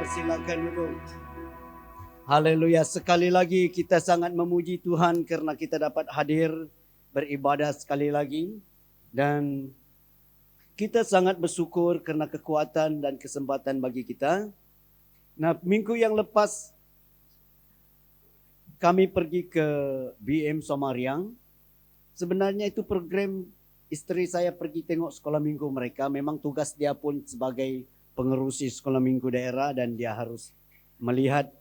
Silakan duduk. Haleluya. Sekali lagi kita sangat memuji Tuhan karena kita dapat hadir beribadah sekali lagi. Dan kita sangat bersyukur karena kekuatan dan kesempatan bagi kita. Nah, minggu yang lepas kami pergi ke BM Somariang. Sebenarnya itu program istri saya pergi tengok sekolah minggu mereka. Memang tugas dia pun sebagai pengerusi sekolah minggu daerah dan dia harus melihat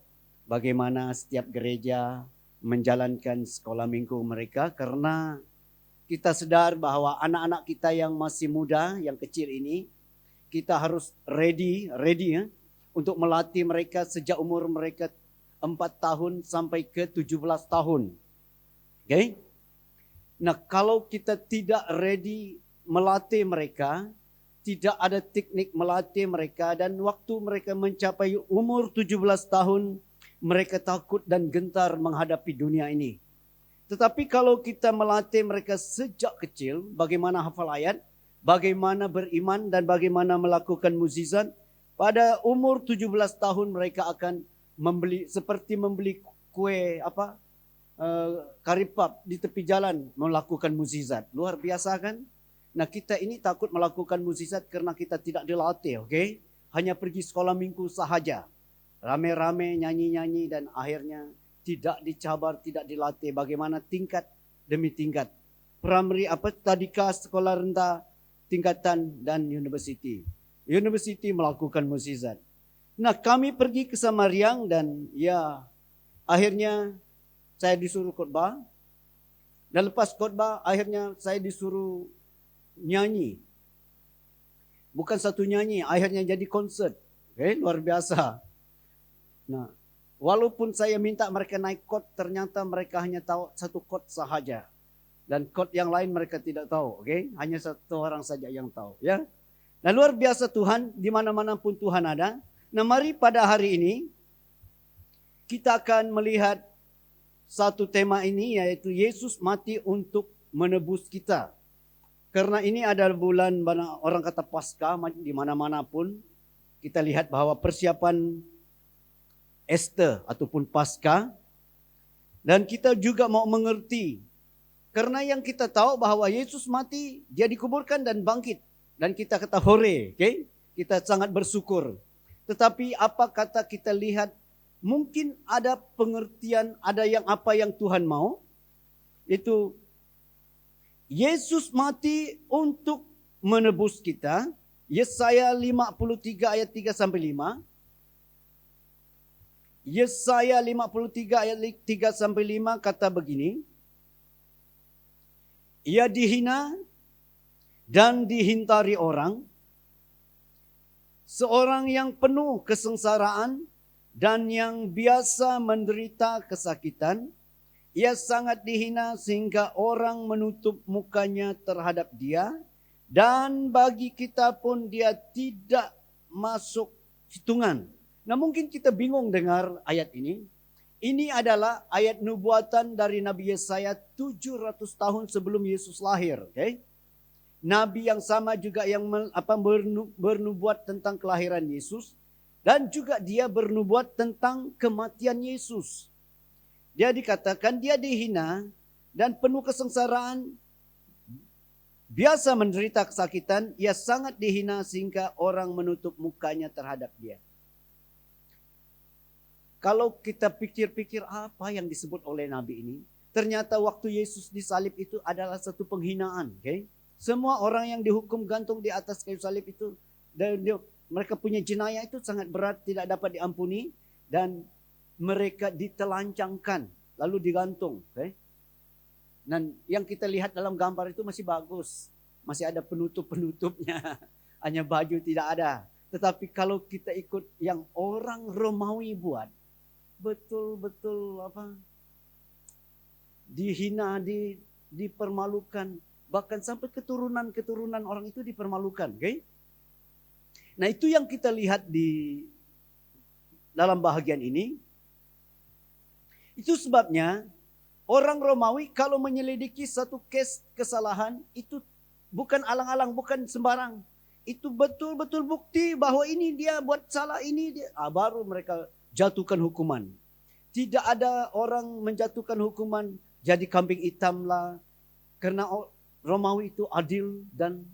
bagaimana setiap gereja menjalankan sekolah minggu mereka, karena kita sadar bahwa anak-anak kita yang masih muda, yang kecil ini, kita harus ready ya, untuk melatih mereka sejak umur mereka 4 tahun sampai ke 17 tahun. Okay? Nah, kalau kita tidak ready melatih mereka, tidak ada teknik melatih mereka, dan waktu mereka mencapai umur 17 tahun, mereka takut dan gentar menghadapi dunia ini. Tetapi kalau kita melatih mereka sejak kecil, bagaimana hafal ayat, bagaimana beriman, dan bagaimana melakukan mukjizat, pada umur 17 tahun mereka akan seperti membeli kue karipap di tepi jalan, melakukan mukjizat. Luar biasa kan? Nah, kita ini takut melakukan mukjizat karena kita tidak dilatih, okay? Hanya pergi sekolah minggu sahaja. Rame-rame nyanyi-nyanyi dan akhirnya tidak dicabar, tidak dilatih bagaimana tingkat demi tingkat. Primary tadika, sekolah rendah, tingkatan, dan university. University melakukan mukjizat. Nah, kami pergi ke Somariang dan ya akhirnya saya disuruh khotbah. Dan lepas khotbah akhirnya saya disuruh nyanyi. Bukan satu nyanyi, akhirnya jadi konsert. Okay, luar biasa. Nah, walaupun saya minta mereka naik kot, ternyata mereka hanya tahu satu kot sahaja. Dan kot yang lain mereka tidak tahu. Okay? Hanya satu orang saja yang tahu. Ya. Nah, luar biasa Tuhan, di mana-mana pun Tuhan ada. Nah, mari pada hari ini kita akan melihat satu tema ini, yaitu Yesus mati untuk menebus kita. Karena ini adalah bulan orang kata Paskah, di mana-mana pun kita lihat bahwa persiapan Easter ataupun Paskah, dan kita juga mau mengerti karena yang kita tahu bahwa Yesus mati, dia dikuburkan dan bangkit, dan kita kata hore, okay? Kita sangat bersyukur. Tetapi apa kata kita lihat, mungkin ada pengertian, ada yang apa yang Tuhan mau, itu Yesus mati untuk menebus kita. Yesaya 53 ayat 3 sampai 5. Yesaya 53 ayat 3 sampai 5 kata begini. Ia dihina dan dihintari orang, seorang yang penuh kesengsaraan dan yang biasa menderita kesakitan. Ia sangat dihina sehingga orang menutup mukanya terhadap dia, dan bagi kita pun dia tidak masuk hitungan. Nah, mungkin kita bingung dengar ayat ini. Ini adalah ayat nubuatan dari Nabi Yesaya 700 tahun sebelum Yesus lahir. Okay? Nabi yang sama juga yang bernubuat tentang kelahiran Yesus, dan juga dia bernubuat tentang kematian Yesus. Dia dikatakan dia dihina dan penuh kesengsaraan, biasa menderita kesakitan. Ia sangat dihina sehingga orang menutup mukanya terhadap dia. Kalau kita pikir-pikir apa yang disebut oleh Nabi ini, ternyata waktu Yesus disalib itu adalah satu penghinaan. Okay? Semua orang yang dihukum gantung di atas kayu salib itu, mereka punya jenayah itu sangat berat, tidak dapat diampuni, dan mereka ditelancangkan lalu digantung. Okay? Dan yang kita lihat dalam gambar itu masih bagus, masih ada penutup-penutupnya, hanya baju tidak ada. Tetapi kalau kita ikut yang orang Romawi buat, betul-betul dihina, dipermalukan, bahkan sampai keturunan orang itu dipermalukan. Okay? Nah, itu yang kita lihat di dalam bahagian ini. Itu sebabnya orang Romawi kalau menyelidiki satu kes kesalahan itu bukan alang-alang, bukan sembarang. itu betul-betul bukti bahwa ini dia buat salah, ini dia, baru mereka jatuhkan hukuman. Tidak ada orang menjatuhkan hukuman jadi kambing hitam lah, karena Romawi itu adil dan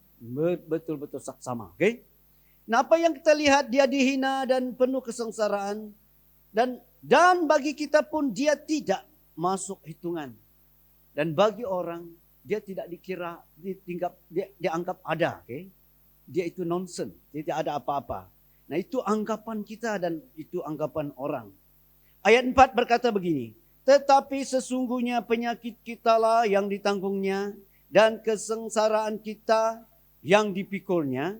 betul-betul saksama. Okay? Nah, apa yang kita lihat, dia dihina dan penuh kesengsaraan, dan bagi kita pun dia tidak masuk hitungan. Dan bagi orang dia tidak dikira, dianggap ada. Okay? Dia itu nonsen, dia tidak ada apa-apa. Nah, itu anggapan kita dan itu anggapan orang. Ayat 4 berkata begini, tetapi sesungguhnya penyakit kitalah yang ditanggungnya dan kesengsaraan kita yang dipikulnya.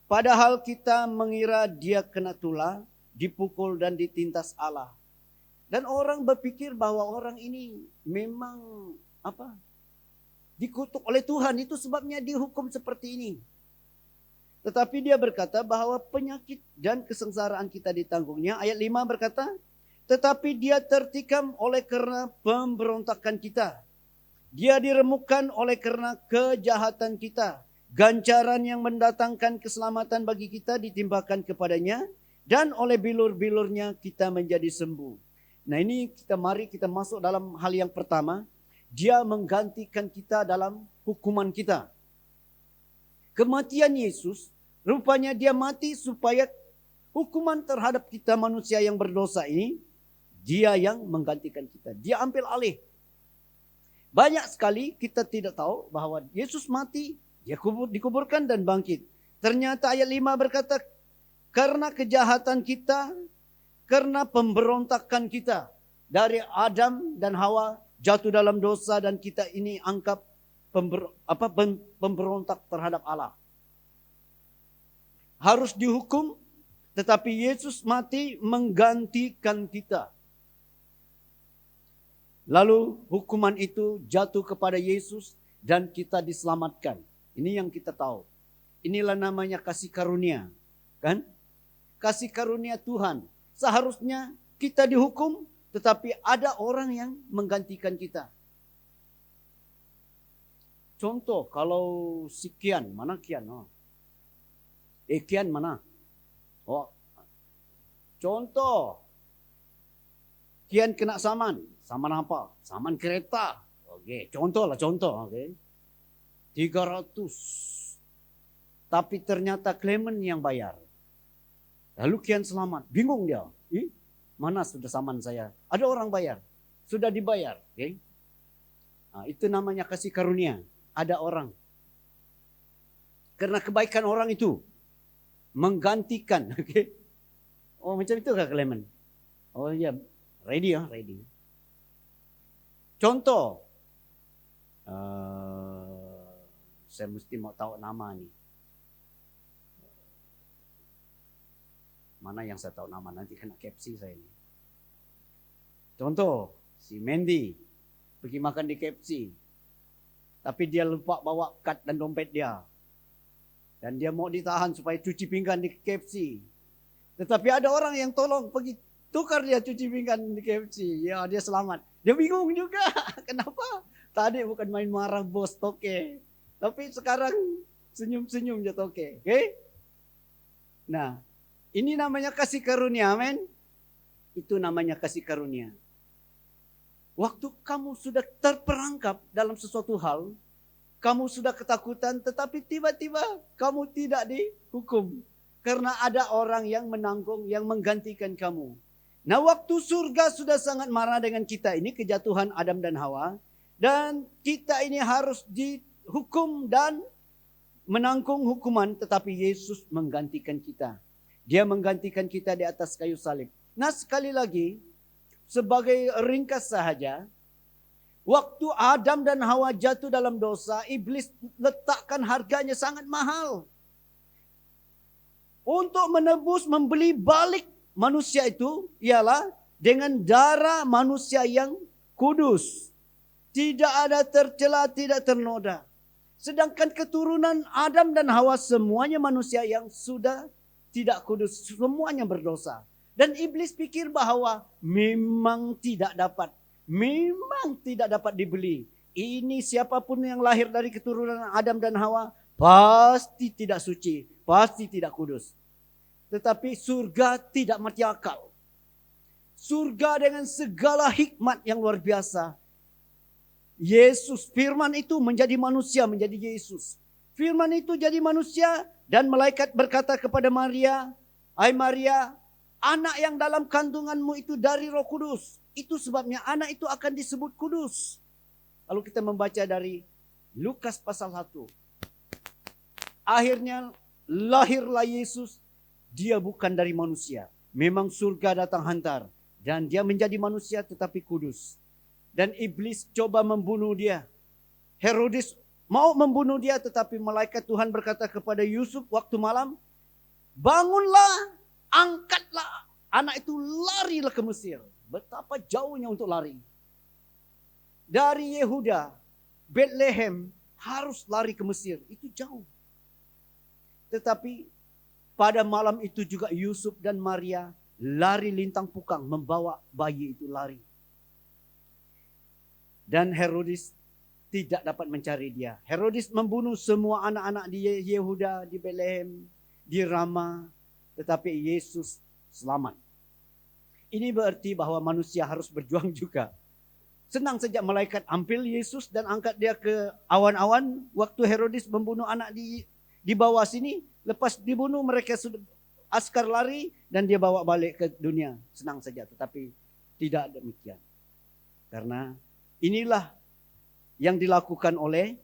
Padahal kita mengira dia kena tulah, dipukul dan ditindas Allah. Dan orang berpikir bahwa orang ini memang dikutuk oleh Tuhan, itu sebabnya dihukum seperti ini. Tetapi dia berkata bahwa penyakit dan kesengsaraan kita ditanggungnya. Ayat 5 berkata, tetapi dia tertikam oleh karena pemberontakan kita. Dia diremukkan oleh karena kejahatan kita. Ganjaran yang mendatangkan keselamatan bagi kita ditimbakan kepadanya. Dan oleh bilur-bilurnya kita menjadi sembuh. Nah, ini mari kita masuk dalam hal yang pertama. Dia menggantikan kita dalam hukuman kita. Kematian Yesus, rupanya dia mati supaya hukuman terhadap kita manusia yang berdosa ini, dia yang menggantikan kita. Dia ambil alih. Banyak sekali kita tidak tahu bahwa Yesus mati, dia dikuburkan dan bangkit. Ternyata ayat 5 berkata, karena kejahatan kita, karena pemberontakan kita. Dari Adam dan Hawa jatuh dalam dosa dan kita ini anggap pemberontak terhadap Allah. Harus dihukum, tetapi Yesus mati menggantikan kita. Lalu hukuman itu jatuh kepada Yesus dan kita diselamatkan. Ini yang kita tahu. Inilah namanya kasih karunia. Kan? Kasih karunia Tuhan. Seharusnya kita dihukum, tetapi ada orang yang menggantikan kita. Contoh, kalau si Kian, mana Kian? Kian mana? Contoh, Kian kena saman. Saman apa? Saman kereta. Oke, contoh. Oke. 300. Tapi ternyata Clement yang bayar. Lalu Kian selamat. Bingung dia. Mana sudah saman saya? Ada orang bayar. Sudah dibayar. Okay? Nah, itu namanya kasih karunia. Ada orang. Karena kebaikan orang itu menggantikan. Okay? Oh, macam itu kah Clement? Oh iya. Ready. Contoh. Saya mesti mau tahu nama nih. Mana yang saya tahu nama, nanti kena KFC saya ini. Contoh, si Mandy pergi makan di KFC. Tapi dia lupa bawa kad dan dompet dia. Dan dia mau ditahan supaya cuci pinggan di KFC. Tetapi ada orang yang tolong pergi tukar dia cuci pinggan di KFC. Ya, dia selamat. Dia bingung juga. Kenapa? Tadi bukan main marah bos toke. Tapi sekarang senyum-senyum dia toke. Okay? Nah, ini namanya kasih karunia, amin. Itu namanya kasih karunia. Waktu kamu sudah terperangkap dalam sesuatu hal, kamu sudah ketakutan, tetapi tiba-tiba kamu tidak dihukum. Karena ada orang yang menanggung, yang menggantikan kamu. Nah, waktu surga sudah sangat marah dengan kita ini, kejatuhan Adam dan Hawa. Dan kita ini harus dihukum dan menanggung hukuman, tetapi Yesus menggantikan kita. Dia menggantikan kita di atas kayu salib. Nah, sekali lagi, sebagai ringkas sahaja, waktu Adam dan Hawa jatuh dalam dosa, iblis letakkan harganya sangat mahal. Untuk menebus, membeli balik manusia itu, ialah dengan darah manusia yang kudus. Tidak ada tercela, tidak ternoda. Sedangkan keturunan Adam dan Hawa semuanya manusia yang sudah tidak kudus, semuanya berdosa. Dan iblis pikir bahwa memang tidak dapat dibeli. Ini siapapun yang lahir dari keturunan Adam dan Hawa pasti tidak suci, pasti tidak kudus. Tetapi surga tidak mati akal. Surga dengan segala hikmat yang luar biasa. Yesus, firman itu menjadi manusia, menjadi Yesus. Firman itu jadi manusia dan malaikat berkata kepada Maria, "Hai Maria, anak yang dalam kandunganmu itu dari Roh Kudus." Itu sebabnya anak itu akan disebut kudus. Lalu kita membaca dari Lukas pasal 1. Akhirnya lahirlah Yesus. Dia bukan dari manusia. Memang surga datang hantar. Dan dia menjadi manusia tetapi kudus. Dan iblis coba membunuh dia. Herodes mau membunuh dia, tetapi malaikat Tuhan berkata kepada Yusuf waktu malam, "Bangunlah, angkatlah anak itu, larilah ke Mesir." Betapa jauhnya untuk lari. Dari Yehuda, Bethlehem harus lari ke Mesir. Itu jauh. Tetapi pada malam itu juga Yusuf dan Maria lari lintang pukang membawa bayi itu lari. Dan Herodes tidak dapat mencari dia. Herodes membunuh semua anak-anak di Yehuda, di Bethlehem, di Rama. Tetapi Yesus selamat. Ini berarti bahwa manusia harus berjuang juga. Senang saja malaikat ambil Yesus dan angkat dia ke awan-awan. Waktu Herodes membunuh anak di bawah sini. Lepas dibunuh mereka sudah askar lari dan dia bawa balik ke dunia. Senang saja, tetapi tidak demikian. Karena inilah yang dilakukan oleh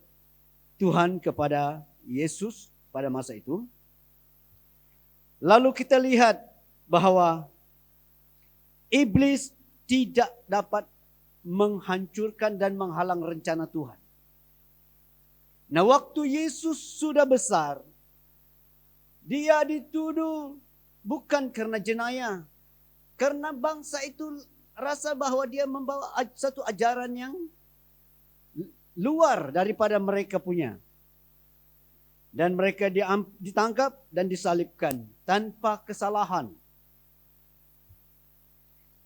Tuhan kepada Yesus pada masa itu. Lalu kita lihat bahwa iblis tidak dapat menghancurkan dan menghalang rencana Tuhan. Nah, waktu Yesus sudah besar, dia dituduh bukan karena jenayah. Karena bangsa itu rasa bahwa dia membawa satu ajaran yang luar daripada mereka punya. Dan mereka ditangkap dan disalibkan tanpa kesalahan.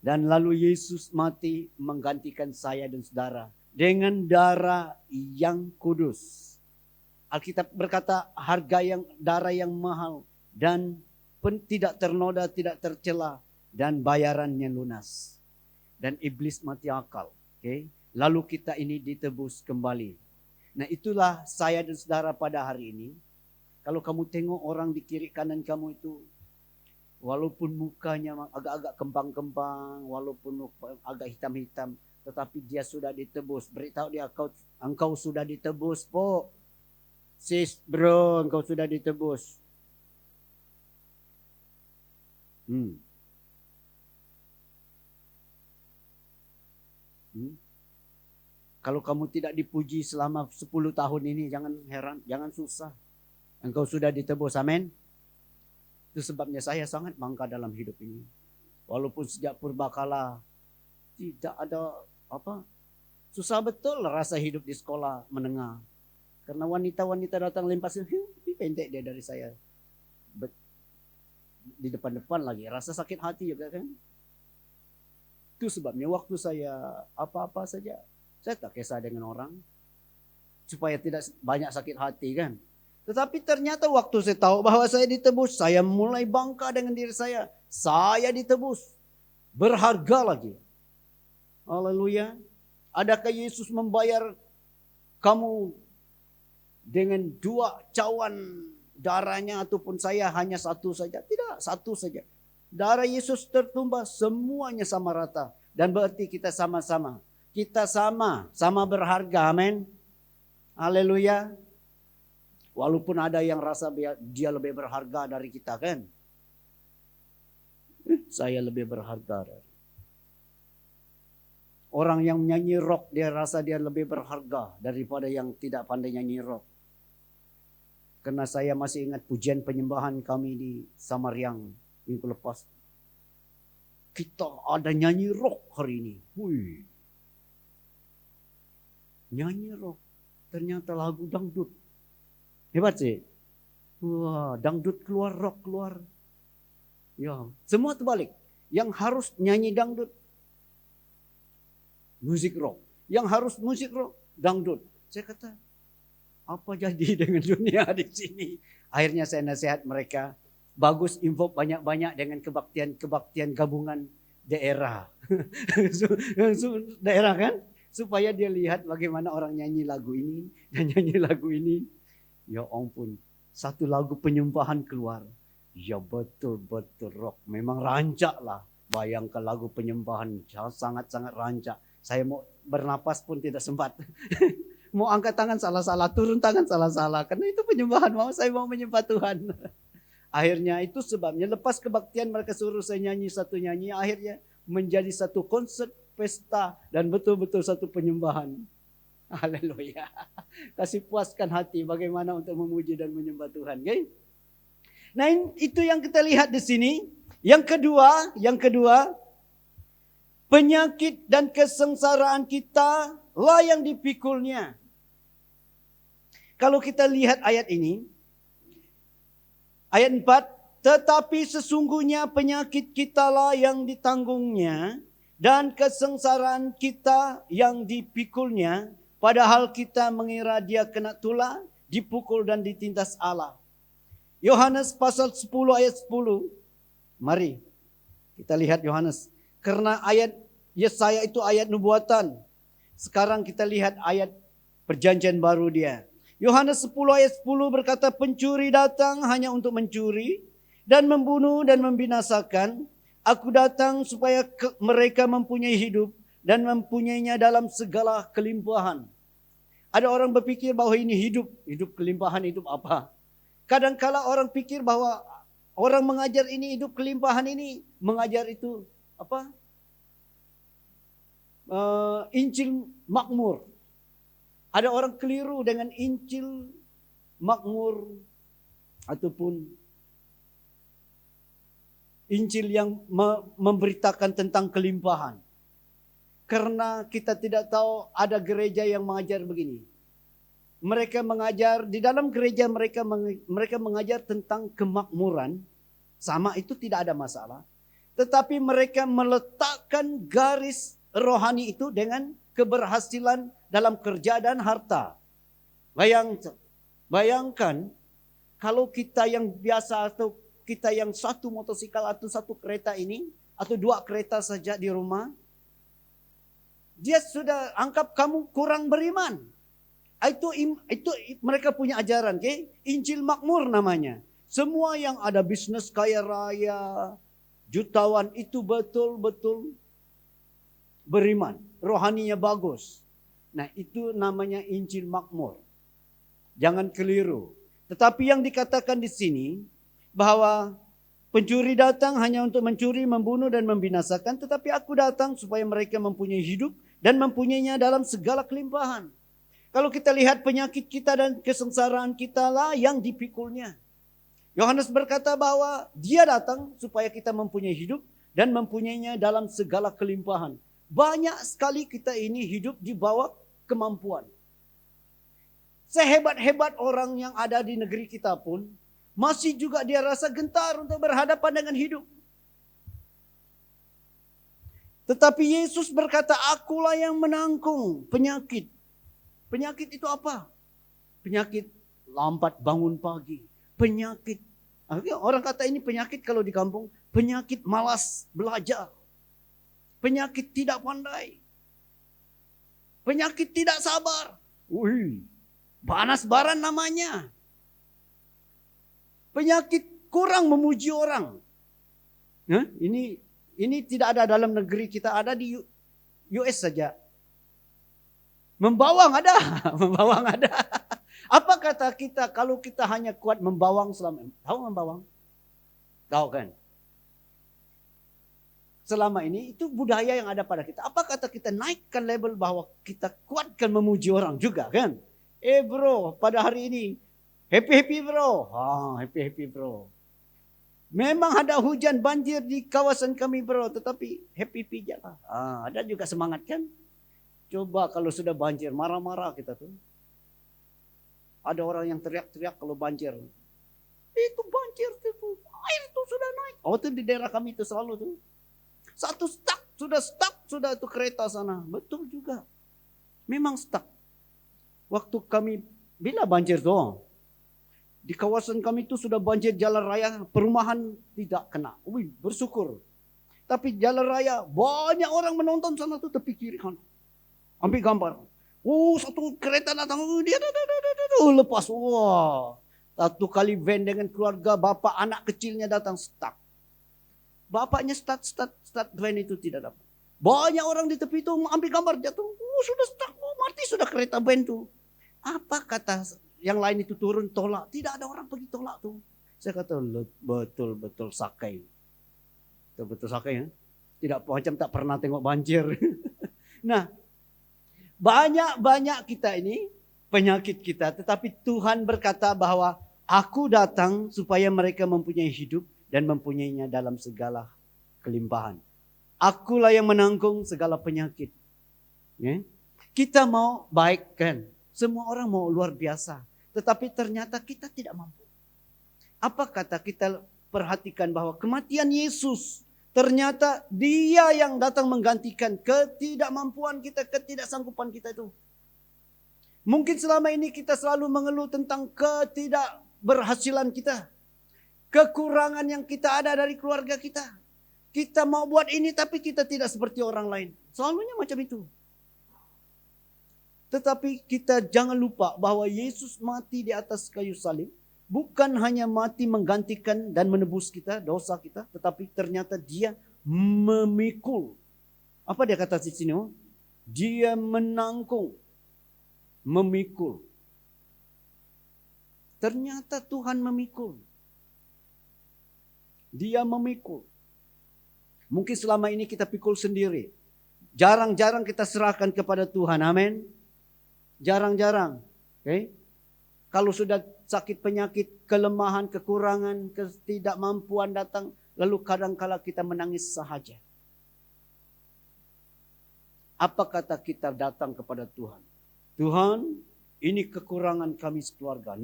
Dan lalu Yesus mati menggantikan saya dan saudara dengan darah yang kudus. Alkitab berkata darah yang mahal dan tidak ternoda, tidak tercela, dan bayarannya lunas. Dan iblis mati akal. Okay? Lalu kita ini ditebus kembali. Nah, itulah saya dan saudara pada hari ini. Kalau kamu tengok orang di kiri kanan kamu itu, walaupun mukanya agak-agak kembang-kembang, walaupun agak hitam-hitam, tetapi dia sudah ditebus. Beritahu dia, engkau sudah ditebus, po. Sis, bro, engkau sudah ditebus. Kalau kamu tidak dipuji selama 10 tahun ini, jangan heran, jangan susah. Engkau sudah ditebus, amin. Itu sebabnya saya sangat bangga dalam hidup ini. Walaupun sejak purbakala tidak ada susah betul rasa hidup di sekolah menengah. Karena wanita-wanita datang lempas, pendek dia dari saya. Di depan-depan lagi, rasa sakit hati juga kan. Itu sebabnya waktu saya apa-apa saja, saya tak kisah dengan orang. Supaya tidak banyak sakit hati kan. Tetapi ternyata waktu saya tahu bahwa saya ditebus, saya mulai bangga dengan diri saya. Saya ditebus. Berharga lagi. Haleluya. Adakah Yesus membayar kamu dengan 2 cawan darahnya ataupun saya hanya 1 saja? Tidak, 1 saja. Darah Yesus tertumbah semuanya sama rata. Dan berarti kita sama-sama. Kita sama berharga, amin. Haleluya. Walaupun ada yang rasa dia lebih berharga dari kita kan. Saya lebih berharga. Orang yang nyanyi rock dia rasa dia lebih berharga daripada yang tidak pandai nyanyi rock. Karena saya masih ingat pujian penyembahan kami di Samaryang minggu lepas. Kita ada nyanyi rock hari ini. Wih. Nyanyi rock. Ternyata lagu dangdut. Hebat sih. Wah, dangdut keluar, rock keluar. Ya, semua terbalik. Yang harus nyanyi dangdut, musik rock. Yang harus musik rock, dangdut. Saya kata, Apa jadi dengan dunia di sini? Akhirnya saya nasihat mereka, bagus info banyak-banyak dengan kebaktian gabungan daerah. Daerah kan? Supaya dia lihat bagaimana orang nyanyi lagu ini dan nyanyi lagu ini. Ya ampun, satu lagu penyembahan keluar. Ya betul-betul rock. Memang rancak lah. Bayangkan lagu penyembahan sangat-sangat rancak. Saya mau bernapas pun tidak sempat. Mau angkat tangan salah-salah, turun tangan salah-salah. Karena itu penyembahan, saya mau menyembah Tuhan. Akhirnya itu sebabnya lepas kebaktian mereka suruh saya nyanyi satu nyanyi. Akhirnya menjadi satu konsert pesta dan betul-betul satu penyembahan. Haleluya. Kasih puaskan hati bagaimana untuk memuji dan menyembah Tuhan. Okay? Nah itu yang kita lihat di sini. Yang kedua, penyakit dan kesengsaraan kita lah yang dipikulnya. Kalau kita lihat ayat ini, ayat 4, tetapi sesungguhnya penyakit kita lah yang ditanggungnya dan kesengsaraan kita yang dipikulnya, padahal kita mengira dia kena tulah, dipukul dan ditindas Allah. Yohanes pasal 10 ayat 10. Mari kita lihat Yohanes. Karena ayat Yesaya itu ayat nubuatan. Sekarang kita lihat ayat perjanjian baru dia. Yohanes 10 ayat 10 berkata, pencuri datang hanya untuk mencuri dan membunuh dan membinasakan. Aku datang supaya mereka mempunyai hidup dan mempunyainya dalam segala kelimpahan. Ada orang berpikir bahwa ini hidup kelimpahan, hidup apa? Kadang-kala orang pikir bahwa orang mengajar ini hidup kelimpahan ini, mengajar itu apa? Injil makmur. Ada orang keliru dengan Injil makmur ataupun Injil yang memberitakan tentang kelimpahan. Karena kita tidak tahu ada gereja yang mengajar begini. Mereka mengajar di dalam gereja mereka mengajar tentang kemakmuran, sama itu tidak ada masalah. Tetapi mereka meletakkan garis rohani itu dengan keberhasilan dalam kerja dan harta. Bayangkan kalau kita yang biasa atau kita yang satu motosikal atau satu kereta ini atau dua kereta saja di rumah, dia sudah anggap kamu kurang beriman. Itu mereka punya ajaran, okay? Injil makmur namanya. Semua yang ada bisnis kaya raya, jutawan itu betul-betul beriman, rohaninya bagus. Nah, itu namanya Injil makmur. Jangan keliru. Tetapi yang dikatakan di sini bahwa pencuri datang hanya untuk mencuri, membunuh dan membinasakan, tetapi aku datang supaya mereka mempunyai hidup dan mempunyainya dalam segala kelimpahan. Kalau kita lihat penyakit kita dan kesengsaraan kita lah yang dipikulnya. Yohanes berkata bahwa dia datang supaya kita mempunyai hidup dan mempunyainya dalam segala kelimpahan. Banyak sekali kita ini hidup di bawah kemampuan. Sehebat-hebat orang yang ada di negeri kita pun, masih juga dia rasa gentar untuk berhadapan dengan hidup. Tetapi Yesus berkata, akulah yang menanggung penyakit. Penyakit itu apa? Penyakit lambat bangun pagi. Penyakit, orang kata ini penyakit kalau di kampung, penyakit malas belajar. Penyakit tidak pandai. Penyakit tidak sabar. Banas baran namanya. Penyakit kurang memuji orang. Ini tidak ada dalam negeri kita, ada di US saja. Membawang ada, membawang ada. Apa kata kita kalau kita hanya kuat membawang selama ini? Tahu membawang? Tahu kan? Selama ini itu budaya yang ada pada kita. Apa kata kita naikkan label bahwa kita kuatkan memuji orang juga kan? Bro, pada hari ini happy bro. Happy bro. Memang ada hujan banjir di kawasan kami bro, tetapi happy aja lah. Ada juga semangat kan? Coba kalau sudah banjir, marah-marah kita tuh. Ada orang yang teriak-teriak kalau banjir. Itu banjir itu, air itu sudah naik. Itu di daerah kami itu selalu tuh. Stuck sudah itu kereta sana. Betul juga. Memang stuck. Waktu kami Bila banjir tuh? Di kawasan kami itu sudah banjir jalan raya, perumahan tidak kena. Wih, bersyukur. Tapi jalan raya banyak orang menonton sana tuh tepi kiri kan. Ambil gambar. Satu kereta datang, dia lepas. Wah, satu kali van dengan keluarga, bapak anak kecilnya datang stuck. Bapaknya start van itu tidak dapat. Banyak orang di tepi itu ambil gambar jatuh. Sudah stuck, mati sudah kereta van tuh. Apa kata yang lain itu turun tolak? Tidak ada orang pergi tolak tuh. Saya kata betul-betul sakai. Betul-betul sakai ya. Tidak macam tak pernah tengok banjir. Nah, banyak kita ini penyakit kita. Tetapi Tuhan berkata bahwa aku datang supaya mereka mempunyai hidup dan mempunyainya dalam segala kelimpahan. Akulah yang menanggung segala penyakit. Ya. Kita mau baik kan? Semua orang mau luar biasa. Tetapi ternyata kita tidak mampu. Apa kata kita perhatikan bahwa kematian Yesus ternyata dia yang datang menggantikan ketidakmampuan kita, ketidaksanggupan kita itu. Mungkin selama ini kita selalu mengeluh tentang ketidakberhasilan kita. Kekurangan yang kita ada dari keluarga kita. Kita mau buat ini tapi kita tidak seperti orang lain. Selalunya macam itu. Tetapi kita jangan lupa bahwa Yesus mati di atas kayu salib. Bukan hanya mati menggantikan dan menebus kita, dosa kita. Tetapi ternyata dia memikul. Apa dia kata di sini? Dia menanggung. Memikul. Ternyata Tuhan memikul. Dia memikul. Mungkin selama ini kita pikul sendiri. Jarang-jarang kita serahkan kepada Tuhan. Amin. Jarang-jarang. Okay? Kalau sudah sakit penyakit, kelemahan, kekurangan, ketidakmampuan datang. Lalu kadang-kala kita menangis sahaja. Apa kata kita datang kepada Tuhan? Tuhan, ini kekurangan kami sekeluarga.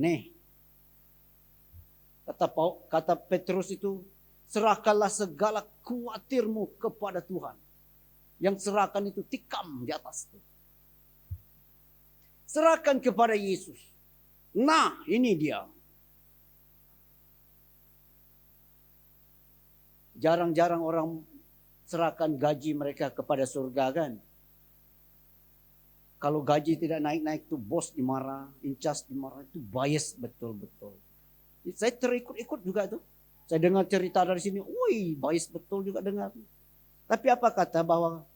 Kata Petrus itu, serahkanlah segala khawatirmu kepada Tuhan. Yang serahkan itu tikam di atas itu. Serahkan kepada Yesus. Nah, ini dia. Jarang-jarang orang serahkan gaji mereka kepada surga kan. Kalau gaji tidak naik-naik itu bos dimarah, incas dimarah, itu bias betul-betul. Saya terikut-ikut juga tuh. Saya dengar cerita dari sini, wih bias betul juga dengar. Tapi apa kata bahwa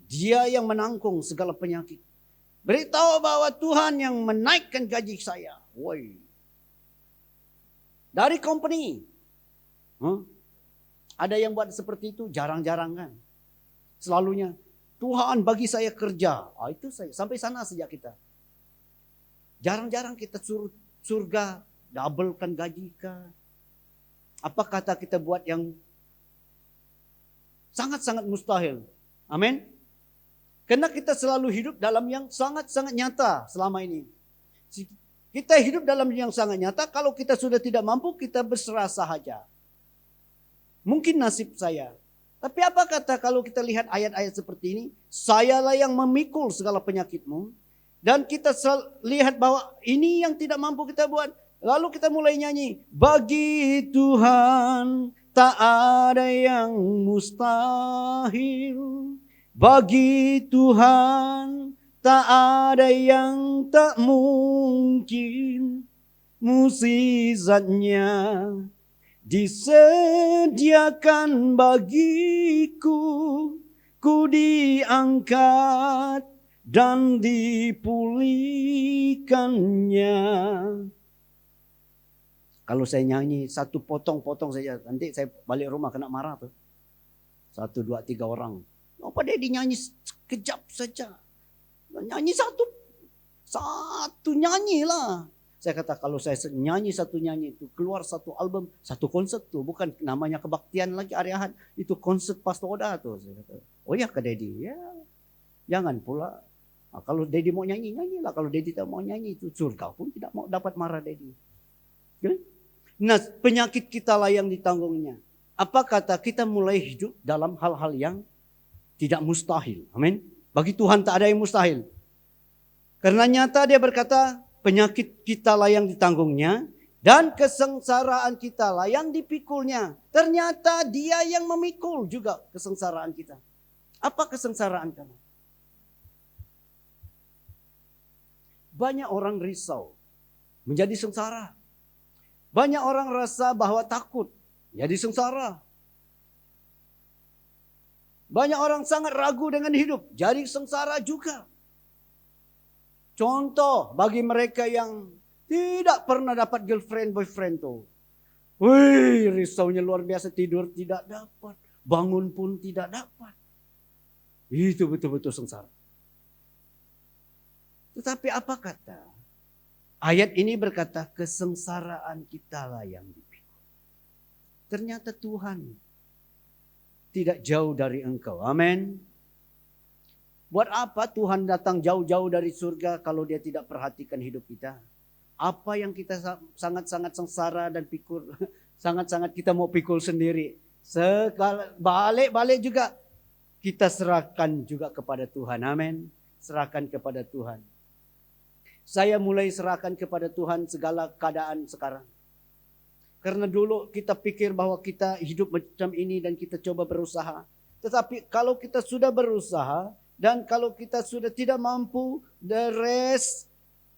dia yang menanggung segala penyakit. Beritahu bahwa Tuhan yang menaikkan gaji saya. Woi. Dari company. Ada yang buat seperti itu jarang-jarang kan. Selalunya Tuhan bagi saya kerja. Itu saya sampai sana sejak kita. Jarang-jarang kita suruh surga doublekan gaji kah. Apa kata kita buat yang sangat-sangat mustahil. Amin. Karena kita selalu hidup dalam yang sangat-sangat nyata selama ini. Kita hidup dalam yang sangat nyata, kalau kita sudah tidak mampu, kita berserah sahaja. Mungkin nasib saya. Tapi apa kata kalau kita lihat ayat-ayat seperti ini, sayalah yang memikul segala penyakitmu. Dan kita lihat bahwa ini yang tidak mampu kita buat. Lalu kita mulai nyanyi, bagi Tuhan tak ada yang mustahil. Bagi Tuhan tak ada yang tak mungkin. Mukjizatnya disediakan bagiku. Ku diangkat dan dipulihkannya. Kalau saya nyanyi satu potong-potong saja, nanti saya balik rumah kena marah tuh. 1, 2, 3 orang. Apa dia nyanyi sekejap saja. Nyanyi satu nyanyi lah. Saya kata kalau saya nyanyi satu nyanyi itu keluar satu album, satu konsert tuh. Bukan namanya kebaktian lagi hari Ahad. Itu konsert Pastor Oda tuh. Saya kata, oh ya ke Dedi. Ya, jangan pula. Nah, kalau Dedi mau nyanyi, nyanyilah. Kalau Dedi tak mau nyanyi itu surga pun tidak mau dapat marah Dedi. Okay? Nah penyakit kita lah yang ditanggungnya. Apa kata kita mulai hidup dalam hal-hal yang tidak mustahil. Amin. Bagi Tuhan tak ada yang mustahil. Karena nyata dia berkata, penyakit kita lah yang ditanggungnya, dan kesengsaraan kita lah yang dipikulnya. Ternyata dia yang memikul juga kesengsaraan kita. Apa kesengsaraan kamu? Banyak orang risau, menjadi sengsara. Banyak orang rasa bahwa takut, jadi sengsara. Banyak orang sangat ragu dengan hidup, jadi sengsara juga. Contoh bagi mereka yang tidak pernah dapat girlfriend, boyfriend tuh. Wih, risaunya luar biasa, tidur tidak dapat, bangun pun tidak dapat. Itu betul-betul sengsara. Tetapi apa kata? Ayat ini berkata kesengsaraan kita lah yang dipikul. Ternyata Tuhan tidak jauh dari engkau. Amin. Buat apa Tuhan datang jauh-jauh dari surga kalau dia tidak perhatikan hidup kita? Apa yang kita sangat-sangat sengsara dan pikul, sangat-sangat kita mau pikul sendiri. Balik-balik juga kita serahkan juga kepada Tuhan. Amin. Serahkan kepada Tuhan. Saya mulai serahkan kepada Tuhan segala keadaan sekarang. Karena dulu kita pikir bahwa kita hidup macam ini dan kita coba berusaha. Tetapi kalau kita sudah berusaha dan kalau kita sudah tidak mampu, the rest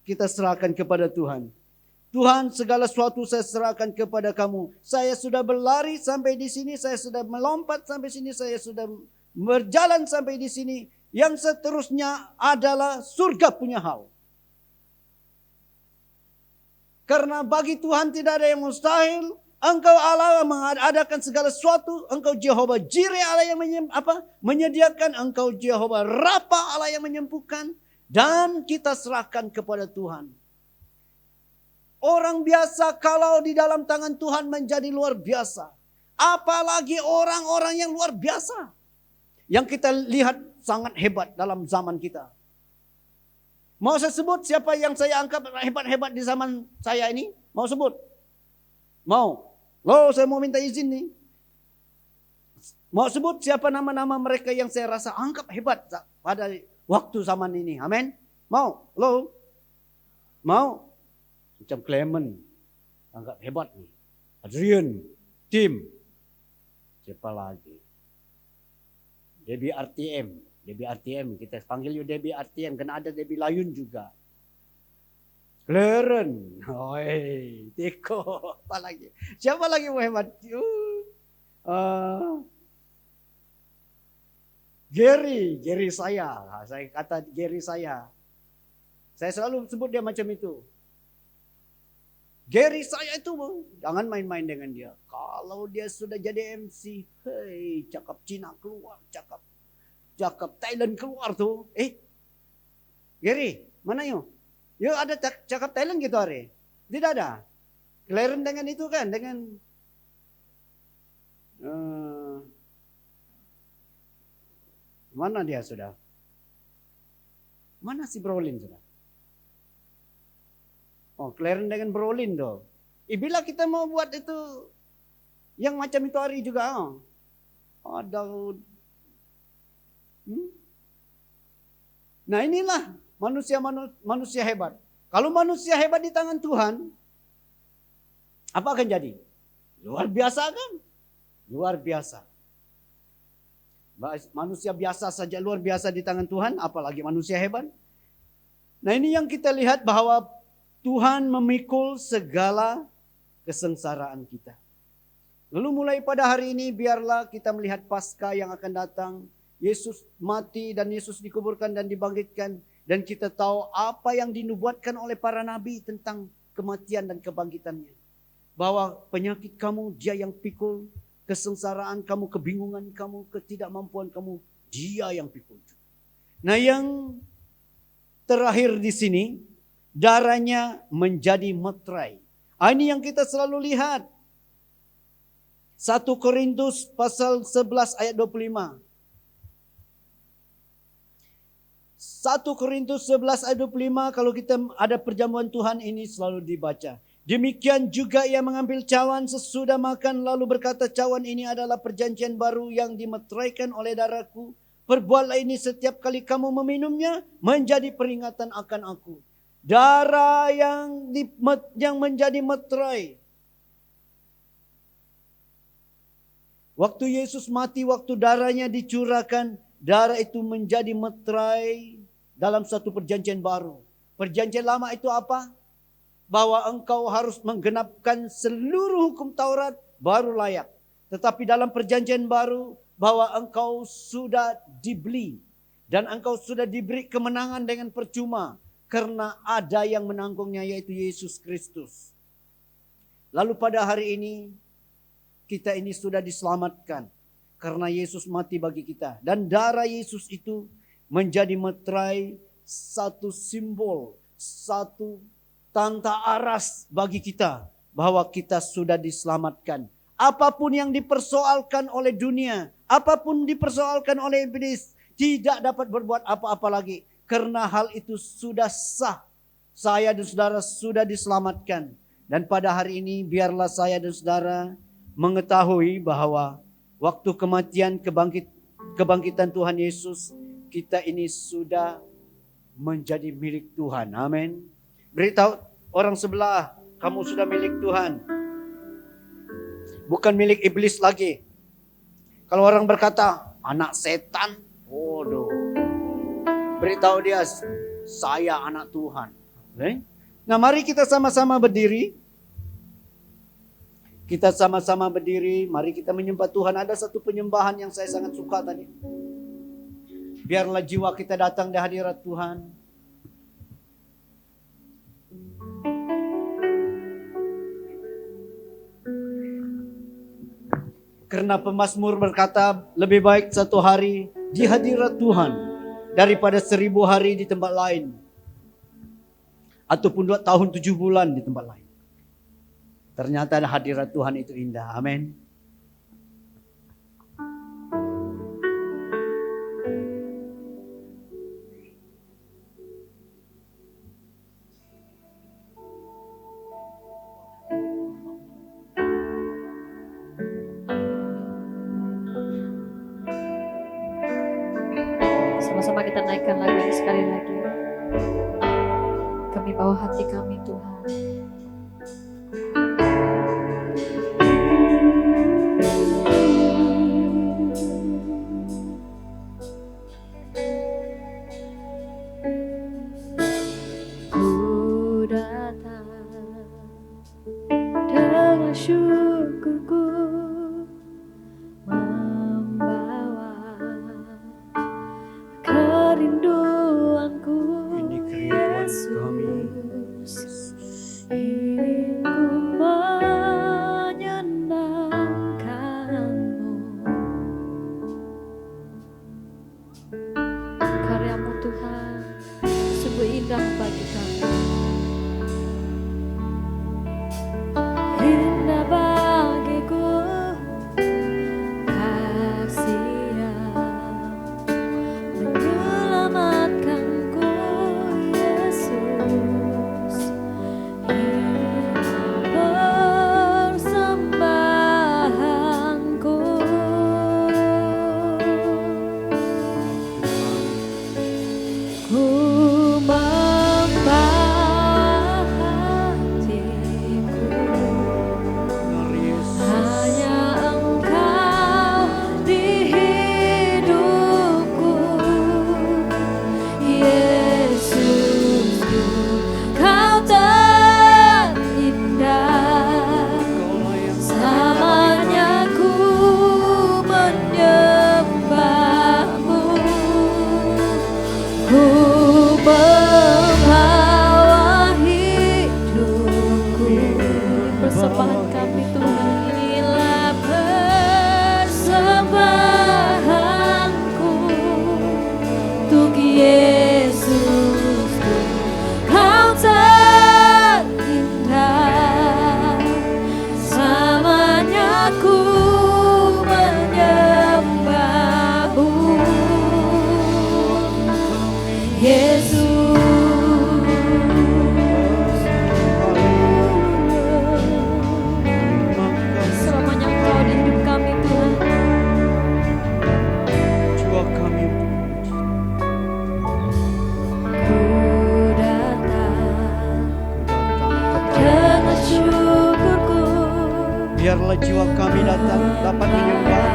kita serahkan kepada Tuhan. Tuhan, segala sesuatu saya serahkan kepada kamu. Saya sudah berlari sampai di sini, saya sudah melompat sampai sini, saya sudah berjalan sampai di sini. Yang seterusnya adalah surga punya hal. Karena bagi Tuhan tidak ada yang mustahil. Engkau Allah yang mengadakan segala sesuatu. Engkau Jehovah Jireh Allah yang menyediakan. Engkau Jehovah Rafa Allah yang menyembuhkan. Dan kita serahkan kepada Tuhan. Orang biasa kalau di dalam tangan Tuhan menjadi luar biasa. Apalagi orang-orang yang luar biasa. Yang kita lihat sangat hebat dalam zaman kita. Mau saya sebut siapa yang saya anggap hebat-hebat di zaman saya ini? Mau sebut? Mau? Loh, saya mau minta izin nih. Mau sebut siapa nama-nama mereka yang saya rasa anggap hebat pada waktu zaman ini? Amin? Mau? Loh? Mau? Macam Clement. Anggap hebat nih. Adrian. Tim. Siapa lagi? Debbie RTM. Debbie RTM, kita panggil you Debbie RTM, karena ada Debbie Layun juga. Kleren, oi, Tiko, apa lagi? Siapa lagi mau hebat? Gary saya kata Gary saya. Saya selalu sebut dia macam itu. Gary saya itu, jangan main-main dengan dia. Kalau dia sudah jadi MC, hei, cakap Cina keluar, cakap Thailand keluar tuh. Gary, mana yuk? Yuk ada cakap Thailand gitu hari? Tidak ada. Kleren dengan itu kan, dengan mana dia sudah? Mana si Brolin sudah? Oh, Kleren dengan Brolin tuh. Bila kita mau buat itu yang macam itu hari juga, ada. Nah inilah manusia hebat. Kalau manusia hebat di tangan Tuhan, apa akan jadi? Luar biasa kan? Luar biasa. Manusia biasa saja luar biasa di tangan Tuhan, apalagi manusia hebat. Nah ini yang kita lihat bahwa Tuhan memikul segala kesengsaraan kita. Lalu mulai pada hari ini biarlah kita melihat Paskah yang akan datang. Yesus mati dan Yesus dikuburkan dan dibangkitkan. Dan kita tahu apa yang dinubuatkan oleh para nabi tentang kematian dan kebangkitannya. Bahwa penyakit kamu dia yang pikul. Kesengsaraan kamu, kebingungan kamu, ketidakmampuan kamu, dia yang pikul. Nah yang terakhir di sini, darahnya menjadi meterai. Ini yang kita selalu lihat. 1 Korintus pasal 11 ayat 25. 1 Korintus 11 ayat 25 kalau kita ada perjamuan Tuhan ini selalu dibaca. Demikian juga ia mengambil cawan sesudah makan lalu berkata, cawan ini adalah perjanjian baru yang dimeteraikan oleh darahku. Perbuatlah ini setiap kali kamu meminumnya menjadi peringatan akan aku. Darah yang menjadi meterai. Waktu Yesus mati, waktu darahnya dicurahkan, darah itu menjadi meterai dalam satu perjanjian baru. Perjanjian lama itu apa? Bahwa engkau harus menggenapkan seluruh hukum Taurat baru layak. Tetapi dalam perjanjian baru, bahwa engkau sudah dibeli. Dan engkau sudah diberi kemenangan dengan percuma. Karena ada yang menanggungnya, yaitu Yesus Kristus. Lalu pada hari ini, kita ini sudah diselamatkan karena Yesus mati bagi kita. Dan darah Yesus itu menjadi meterai, satu simbol, satu tanda aras bagi kita bahwa kita sudah diselamatkan. Apapun yang dipersoalkan oleh dunia, apapun dipersoalkan oleh iblis, tidak dapat berbuat apa-apa lagi. Karena hal itu sudah sah. Saya dan saudara sudah diselamatkan. Dan pada hari ini biarlah saya dan saudara mengetahui bahwa waktu kematian kebangkitan Tuhan Yesus, kita ini sudah menjadi milik Tuhan. Amin. Beritahu orang sebelah, kamu sudah milik Tuhan. Bukan milik iblis lagi. Kalau orang berkata, anak setan, waduh. Beritahu dia, saya anak Tuhan. Nah, mari kita sama-sama berdiri. Kita sama-sama berdiri, mari kita menyembah Tuhan. Ada satu penyembahan yang saya sangat suka tadi. Biarlah jiwa kita datang di hadirat Tuhan. Karena pemazmur berkata, lebih baik satu hari di hadirat Tuhan daripada 1000 hari di tempat lain. Ataupun 2 tahun 7 bulan di tempat lain. Ternyata hadirat Tuhan itu indah. Amin. Sama-sama kita naikkan lagu ini sekali lagi. Kami bawa hati kami, Tuhan. Biarlah jiwa kami datang dapat menyembah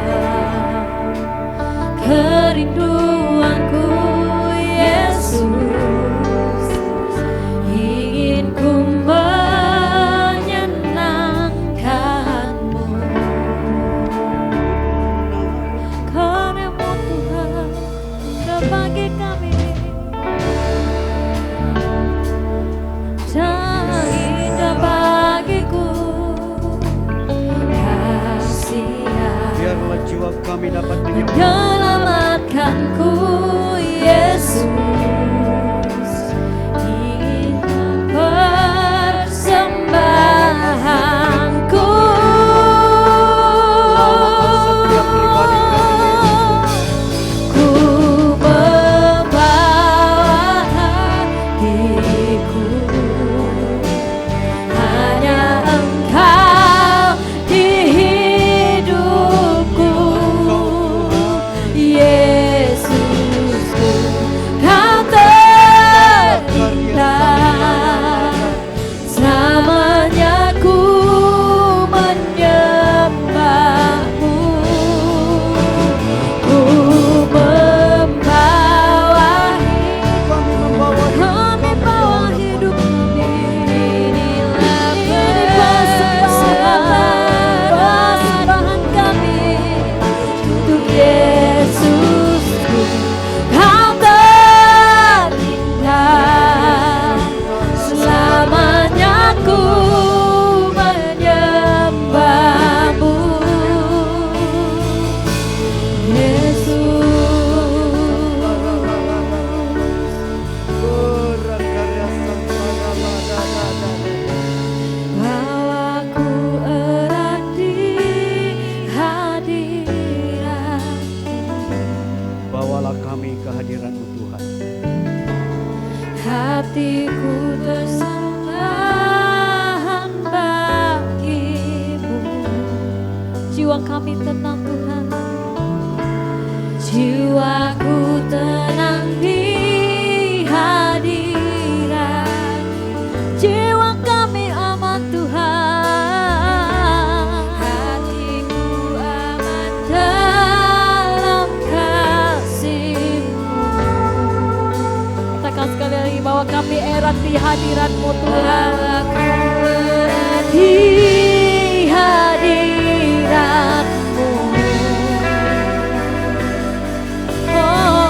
Kerinduanku Yesus, ingin ku menyenangkan-Mu. Karena-Mu Tuhan sudah bagi kami dan indah bagiku kasih-Nya. Biarlah jiwa kami dapat menyembah Menyelamatkanku Yesus, ingin persembahanku. setiap pribadi Ku membawa hatiku, hanya Engkau di hidupku. Yesusku, Kau terindah, selamanya ku menyembah-Mu. Ku membawa hidup ini, persembahan kami untuk Yesusku. Kau terindah, selamanya ku menyembah-Mu. Bahwa ku erat di hadirat-Mu. Bawalah kami ke hadirat-Mu Tuhan. Hatiku tersembahan bagi-Mu. Jiwa kami tenang Tuhan, jiwaku tenang di hadirat. Jiwa kami aman Tuhan, hatiku aman dalam kasih-Mu. Katakan sekali lagi bahwa kami erat di hadirat-Mu Tuhan. Aku erat di hadirat-Mu. Oh,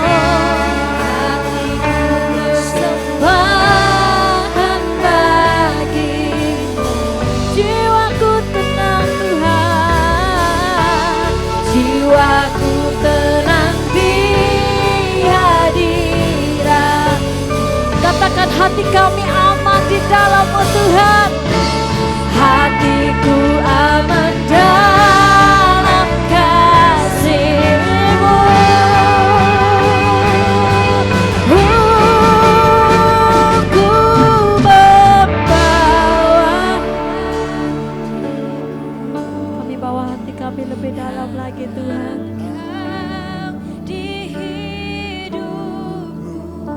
hatiku persembahan bagi-Mu. Jiwaku tenang Tuhan, jiwaku tenang di hadirat. Katakan hati kami aman di dalam-Mu Tuhan. Hatiku aman dalam kasih-Mu. Ku membawa, kami bawa hati kami lebih dalam lagi Tuhan.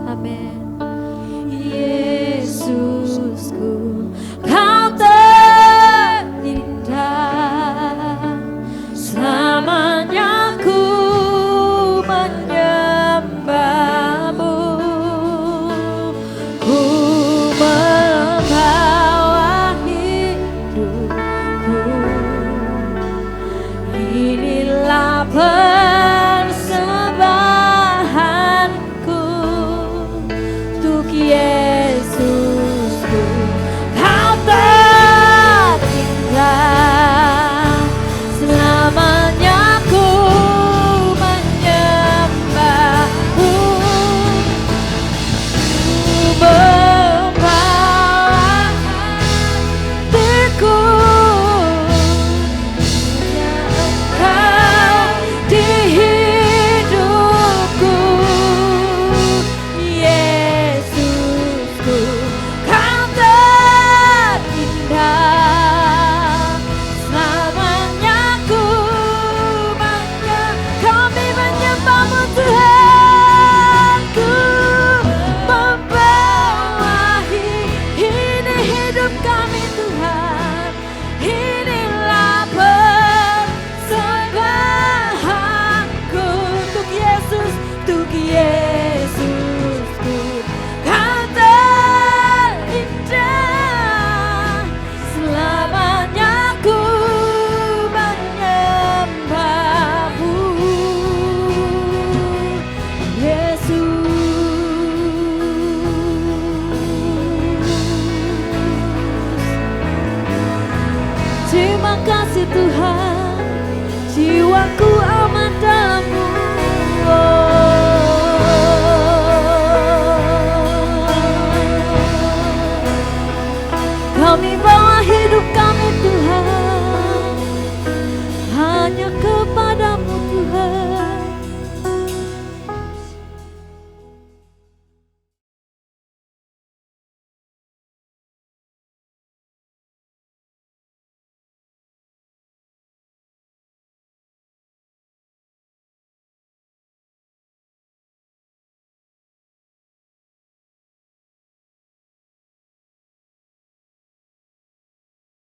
Amin. Yesusku, Kau terindah, kami